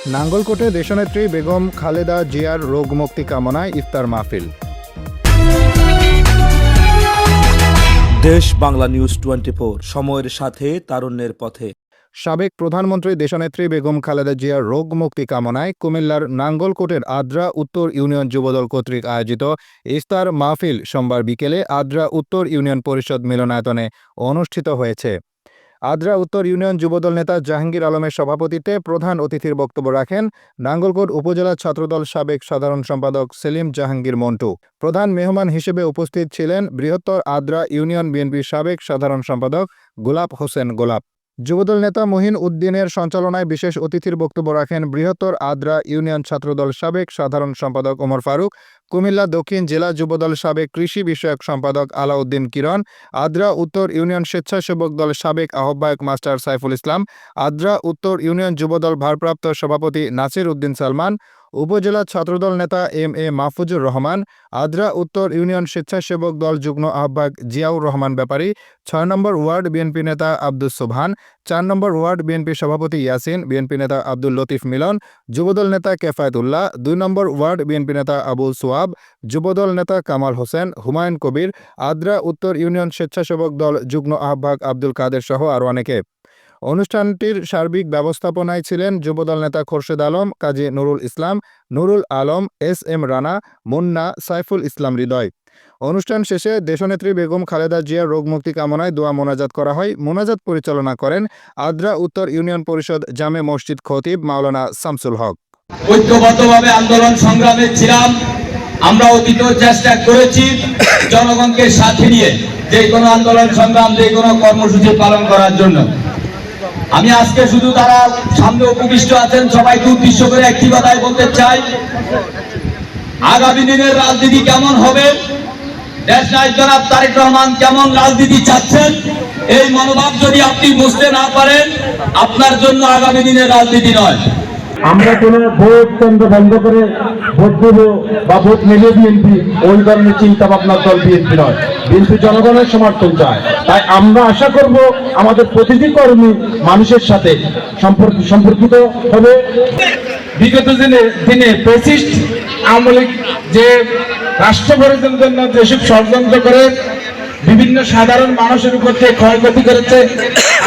নাঙ্গলকোটে দেশনেত্রী বেগম খালেদা জিয়ার রোগ মুক্তি কামনায় ইফতার মাহফিল। দেশ বাংলা নিউজ 24, সময়ের সাথে তারুণ্যের পথে। সাবেক প্রধানমন্ত্রী দেশনেত্রী বেগম খালেদা জিয়ার রোগ মুক্তি কামনায় কুমিল্লার নাঙ্গলকোটের আদ্রা উত্তর ইউনিয়ন যুবদল কর্তৃক আয়োজিত ইফতার মাহফিল সোমবার বিকেলে আদ্রা উত্তর ইউনিয়ন পরিষদ মিলনায়তনে অনুষ্ঠিত হয়েছে। আদ্রা উত্তর ইউনিয়ন যুবদল নেতা জাহাঙ্গীর আলমের সভাপতিত্বে প্রধান অতিথির বক্তব্য রাখেন নাঙ্গলকোট উপজেলা ছাত্রদল সাবেক সাধারণ সম্পাদক সেলিম জাহাঙ্গীর মন্টু। প্রধান মেহমান হিসেবে উপস্থিত ছিলেন বৃহত্তর আদ্রা ইউনিয়ন বিএনপির সাবেক সাধারণ সম্পাদক গোলাপ হোসেন গোলাপ। যুবদল নেতা মহিন উদ্দিনের সঞ্চালনায় বিশেষ অতিথির বক্তব্য রাখেন বৃহত্তর আদ্রা ইউনিয়ন ছাত্রদল সাবেক সাধারণ সম্পাদক ওমর ফারুক, কুমিল্লা দক্ষিণ জেলা যুবদল সাবেক কৃষি বিষয়ক সম্পাদক আলাউদ্দিন কিরণ, আদ্রা উত্তর ইউনিয়ন স্বেচ্ছাসেবক দল সাবেক আহ্বায়ক মাস্টার সাইফুল ইসলাম, আদ্রা উত্তর ইউনিয়ন যুবদল ভারপ্রাপ্ত সভাপতি নাসির উদ্দিন সালমান, উপজেলা ছাত্রদল নেতা এম.এ. মাহফুজুর রহমান, আদ্রা উত্তর ইউনিয়ন স্বেচ্ছাসেবক দল যুগ্ম আহ্বায়ক জিয়াউর রহমান ব্যাপারী, ৬ নম্বর ওয়ার্ড বিএনপি নেতা আব্দুস সোবহান, ৪ নম্বর ওয়ার্ড বিএনপি সভাপতি ইয়াসিন, বিএনপি নেতা আব্দুল লতিফ মিলন, যুবদল নেতা কেফায়েতুল্লাহ, ২ নম্বর ওয়ার্ড বিএনপি নেতা আবুল সোয়াব, যুবদল নেতা কামাল হোসেন, হুমায়ুন কবির, আদ্রা উত্তর ইউনিয়ন স্বেচ্ছাসেবক দল যুগ্ম আহ্বায়ক আব্দুল কাদের সহ আরও অনেকে। অনুষ্ঠানটির সার্বিক ব্যবস্থাপনায় ছিলেন যুবদল নেতা খোরশেদ আলম, কাজী নুরুল ইসলাম, নুরুল আলম, এস.এম. রানা, মুন্না, সাইফুল ইসলাম হৃদয়। অনুষ্ঠান শেষে দেশনেত্রী বেগম খালেদা জিয়ার রোগমুক্তি কামনায় দোয়া মোনাজাত করা হয়। মোনাজাত পরিচালনা করেন আদ্রা উত্তর ইউনিয়ন পরিষদ জামে মসজিদ খতিব মাওলানা শামসুল হক। ঐক্যবদ্ধভাবে আন্দোলন সংগ্রামে ছিলাম। আমরা অতীত চেষ্টা করেছি জনগণকে সাথে নিয়ে যে কোনো আন্দোলন সংগ্রাম, যে কোনো কর্মসূচি পালন করার জন্য। আমি আজকে শুধু তারা সামনে উপবিষ্ট আছেন সবাইকে উদ্দেশ্য করে একটি কথাই বলতে চাই, আগামী দিনের রাজনীতি কেমন হবে, দেশনায়ক জনাব তারেক রহমান কেমন রাজনীতি চাচ্ছেন, এই মনোভাব যদি আপনি বুঝতে না পারেন, আপনার জন্য আগামী দিনের রাজনীতি নয়। আমরা কোন ভোট কেন্দ্র বন্ধ করে ভোট দেব বা ভোট নেবে বিএনপি, ওই ধরনের চিন্তা ভাবনার দল বিএনপি নয়। বিএনপি জনগণের সমর্থন চায়। তাই আমরা আশা করব আমাদের প্রতিটি কর্মী মানুষের সাথে সম্পর্কিত হবে। বিগত দিনে ফ্যাসিস্ট আওয়ামী লীগ যে রাষ্ট্র গঠনের জন্য যেসব ষড়যন্ত্র করে বিভিন্ন সাধারণ মানুষের উপর যে ক্ষয়ক্ষতি করেছে,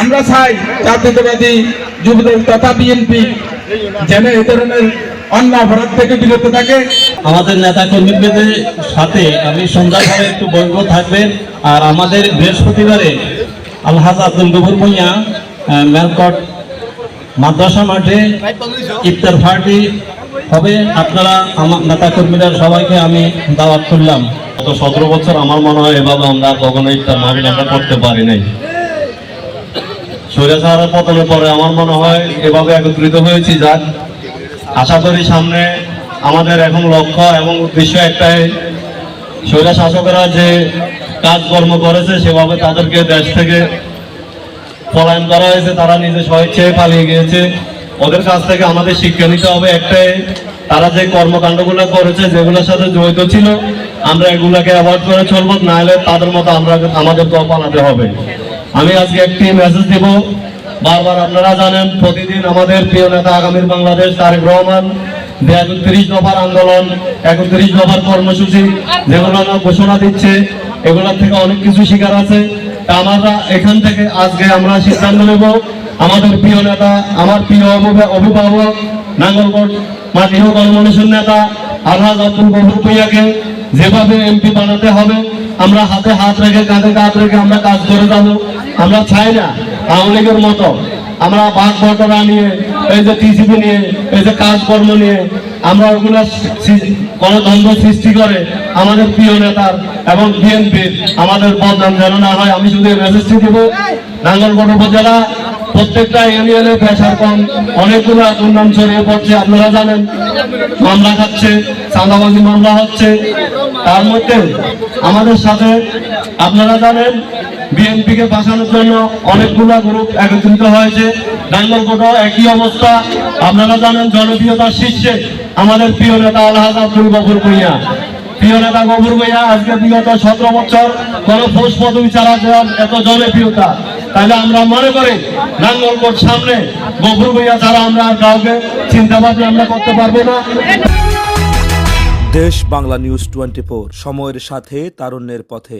আমরা চাই জাতীয়তাবাদী যুবদল তথা বিএনপি যেন এই ধরনের অন্য অপরাধ থেকে বিরত থাকে। আমাদের নেতা কর্মীদের সাথে আমি সন্ধ্যাকালে একটু বৈঠক থাকবেন। আর আমাদের বৃহস্পতিবারে আলহাজ আব্দুল গফুর ভূঁইয়া মেলকট মাদ্রাসা মাঠে ইফতার পার্টি হবে। আপনারা আমার নেতা কর্মীরা সবাইকে আমি দাওয়াত করলাম। গত 17 বছর আমার মনে হয় এভাবে আমরা কখনো ইফতার মাহফিল আমরা করতে পারি নাই। স্বৈরাচারের পতনের পরে আমার মনে হয় এভাবে একত্রিত হয়েছি। যাক, আশা করি সামনে আমাদের এখন লক্ষ্য এবং উদ্দেশ্য একটাই, স্বৈরা শাসকেরা যে কাজকর্ম করেছে সেভাবে তাদেরকে দেশ থেকে পলায়ন করা হয়েছে, তারা নিজে স্বেচ্ছায় পালিয়ে গিয়েছে। ওদের কাছ থেকে আমাদের শিক্ষা নিতে হবে একটাই, তারা যে কর্মকাণ্ডগুলো করেছে যেগুলোর সাথে জড়িত ছিল আমরা এগুলাকে অ্যাভয়েড করে চলবো, না হলে তাদের মতো আমাদেরকেও পালাতে হবে। আমি আজকে একটি মেসেজ দেব। বারবার আপনারা জানেন প্রতিদিন আমাদের প্রিয় নেতা আগামীর বাংলাদেশ তারেক রহমান 31 দফার আন্দোলন, 31 দফার কর্মসূচি যেগুলো ঘোষণা দিচ্ছে, এগুলোর থেকে অনেক কিছু শিকার আছে। তা আমরা এখান থেকে আজকে আমরা সিদ্ধান্ত নেব, আমাদের প্রিয় নেতা, আমার প্রিয় অভিভাবক, নাঙ্গলকোট মাটি ও গণমানুষের নেতা আলহাজ আব্দুল গফুর ভূঁইয়াকে যেভাবে এমপি বানাতে হবে, আমরা হাতে হাত রেখে কাঁধে কাঁধ রেখে আমরা কাজ করে যাব। আমরা চাই না আওয়ামী লীগের মতো আমরা ভাগ বটরা নিয়ে, এই যে টিসিপি নিয়ে, এই যে কাজকর্ম নিয়ে আমরা ওগুলো গণতন্ত্র সৃষ্টি করে আমাদের প্রিয় নেতার এবং বিএনপির আমাদের বদনাম যেন না হয়। আমি শুধু মেসেজটি দেব, নাঙ্গলকোট উপজেলা প্রত্যেকটা ইউনিয়নে পেশার কম অনেকগুলো দুর্নাম ছড়িয়ে পড়ছে। আপনারা জানেন মামলা খাচ্ছে, চাঁদাবাজি মামলা হচ্ছে। তার মধ্যে আমাদের সাথে আপনারা জানেন বিএনপিকে বাঁচানোর জন্য অনেকগুলো গ্রুপ একত্রিত হয়েছে। নাঙ্গলকোটেও একই অবস্থা। আপনারা জানেন জনপ্রিয়তার শীর্ষে আমাদের প্রিয় নেতা আলহাজ আব্দুল গফুর ভূঁইয়া। প্রিয় নেতা গফুর ভূঁইয়া আজকে বিগত 17 বছর কোন পোস্ট পদবি ছাড়া এত জনপ্রিয়তা তাহলে আমরা মনে করি নাঙ্গলকোট সামনে গফুর ভাইয়া ছাড়া আমরা আর কাউকে চিন্তা ভাবনা আমরা করতে পারবো না। দেশ বাংলা নিউজ 24, সময়ের সাথে তারুণ্যের পথে।